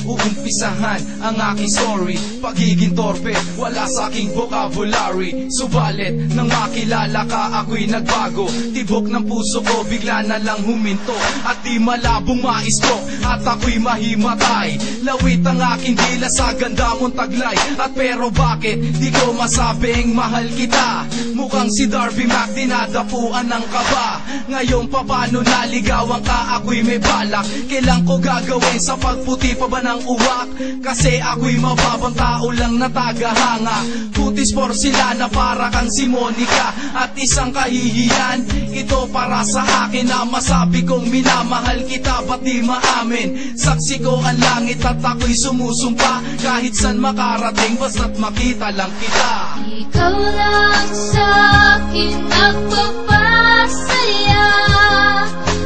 uumpisahan ang aking story. Pagiging torpe, wala sa aking vocabulary. Subalit, nang makilala ka, ako'y nagbago. Tibok ng puso ko, bigla na lang huminto. At di malabong maistok, at ako'y mahimatay. Lawit ang aking dila sa ganda mong taglay. At pero bakit, di ko masabing mahal kita? Mukhang si Darby Mac, dinadapuan ng kaba. Ngayon paano naligawan ka, ako'y may balak. Kailan ko gagawin sa pagputi pa ba ng uwak? Kasi ako'y mababang tao lang na tagahanga. Putis porcelana para kang si Monica. At isang kahihiyan, ito para sa akin na masabi kong minamahal kita, ba't di maamin? Saksi ko ang langit at ako'y sumusumpa. Kahit san makarating, basta't makita lang kita. Ikaw lang sa'kin nagpapasaya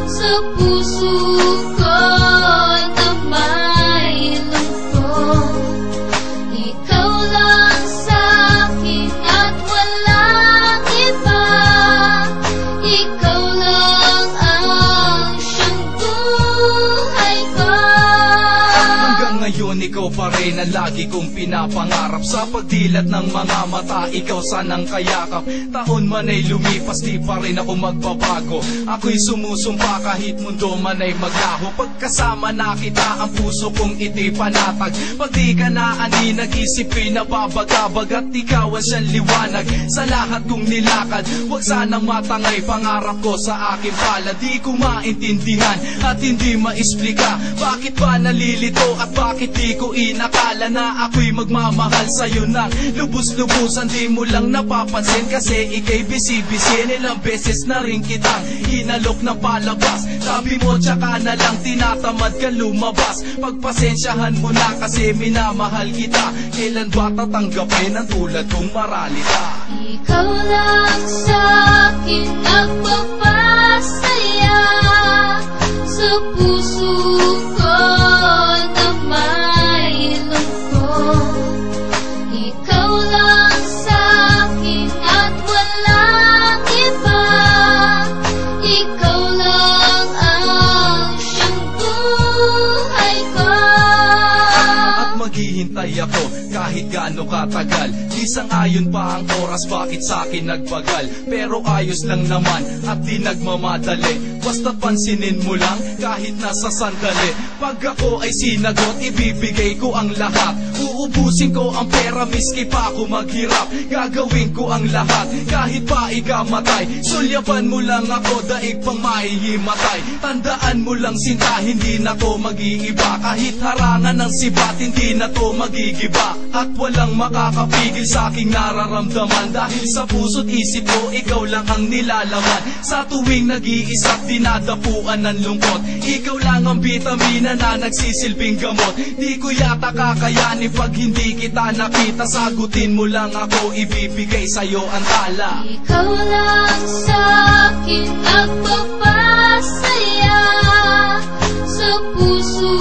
sa puso ko na may lungkot. Ikaw lang sa'kin at walang iba. Ikaw lang ang siyang buhay ko. Hanggang ngayon ikaw pa rin ang lagi kong pinapangarap. Sa pagdilat ng mga mata, ikaw sanang kayakap. Taon man ay lumipas, di pa rin ako magbabago. Ako'y sumusumpa kahit mundo man ay maglaho. Pagkasama na kita, ang puso kong ito'y panatag. Pag di ka na ani, nag-isipin na babagabag. At ikaw ang siyang liwanag sa lahat kong nilakad. Huwag sanang matangay pangarap ko sa aking pala. Di ko maintindihan at hindi maisplika. Bakit ba nalilito at bakit di ko inakala na ako'y magmamahal sa'yo nang lubos-lubusan? Di mo lang napapansin kasi ika'y bisi-bisin. Ilang beses na rin kitang hinalok ng palabas. Sabi mo tsaka na lang tinatamad ka lumabas. Pagpasensyahan mo na kasi minamahal kita. Kailan ba tatanggapin ang tulad kong maralita? Ikaw lang sa'kin nagpapasaya sa puso ko na may lungkot. Ikaw lang sa'kin at walang iba. Ikaw lang ang siyang buhay ko. At maghihintay ako kahit gaano katagal. Di sang-ayon pa ang oras, bakit sa'kin nagbagal? Pero ayos lang naman at di nagmamadali. Basta't pansinin mo lang kahit nasa sandali. Pag ako ay sinagot, ibibigay ko ang lahat. Uubusin ko ang pera miski pa ako maghirap. Gagawin ko ang lahat kahit pa ikamatay. Sulyaban mo lang ako, daig pang mahihimatay. Tandaan mo lang sinta, hindi na to mag-iiba. Kahit harangan ng sibat, hindi na to magigiba. At walang makakapigil sa aking nararamdaman. Dahil sa puso't isip ko, ikaw lang ang nilalaman. Sa tuwing nag-iisap, dinadapuan ng lungkot. Ikaw lang ang bitamina na nagsisilbing gamot. Di ko yata kakayanin pag hindi kita nakita. Sagutin mo lang ako, ibibigay sa'yo ang tala. Ikaw lang sa'kin nagpapasaya sa puso